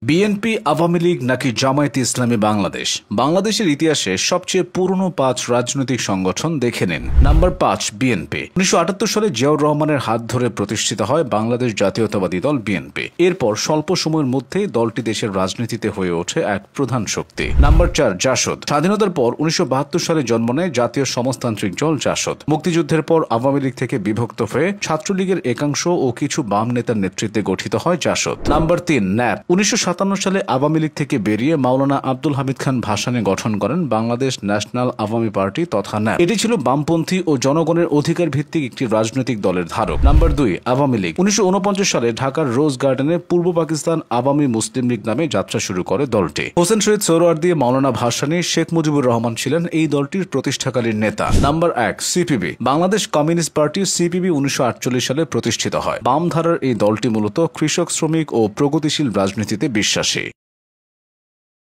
BNP, Awami League নাকি জামায়াতে ইসলামী বাংলাদেশ? বাংলাদেশের ইতিহাসে সবচেয়ে পুরনো 5 রাজনৈতিক সংগঠন দেখে নিন। Number 5, BNP. 1978 সালে জিয়াউর রহমানের হাত ধরে প্রতিষ্ঠিত হয় বাংলাদেশ জাতীয়তাবাদী দল বিএনপি। এরপর স্বল্প সময়ের মধ্যেই দলটি দেশের রাজনীতিতে হয়ে ওঠে এক প্রধান শক্তি। নাম্বার 4, জাসদ। স্বাধীনতার পর 1972 সালে জন্ম নেয় জাতীয় সমাজতান্ত্রিক দল জাসদ। মুক্তিযুদ্ধের পর আওয়ামী লীগ থেকে বিভক্ত হয়ে ছাত্রলীগের একাংশ ও কিছু বাম নেতার নেতৃত্বে গঠিত হয় জাসদ। Number 3, nap. 1957 সালে আওয়ামী লীগ থেকে বেরিয়ে মাওলানা আব্দুল হামিদ খান ভাসানী গঠন করেন বাংলাদেশ ন্যাশনাল আওয়ামী পার্টি তথা ন্যাপ। এটি ছিল বামপন্থী ও জনগণের অধিকার ভিত্তিক একটি রাজনৈতিক দলের ধারক। নাম্বার 2, আওয়ামী লীগ। 1949 সালে ঢাকার রোজ গার্ডেনে পূর্ব পাকিস্তান আওয়ামী মুসলিম লীগ নামে যাত্রা শুরু করে দলটি। হোসেন শহীদ সোহরাওয়ার্দী, মাওলানা ভাসানী, শেখ মুজিবুর রহমান ছিলেন এই দলটির প্রতিষ্ঠাকালীন নেতা। Number 1, CPB. Bangladesh communist party CPB 1948 সালে প্রতিষ্ঠিত হয়। বাম ধারার এই দলটি মূলত কৃষক, শ্রমিক ও প্রগতিশীল রাজনীতিতে বিশ্বাসী।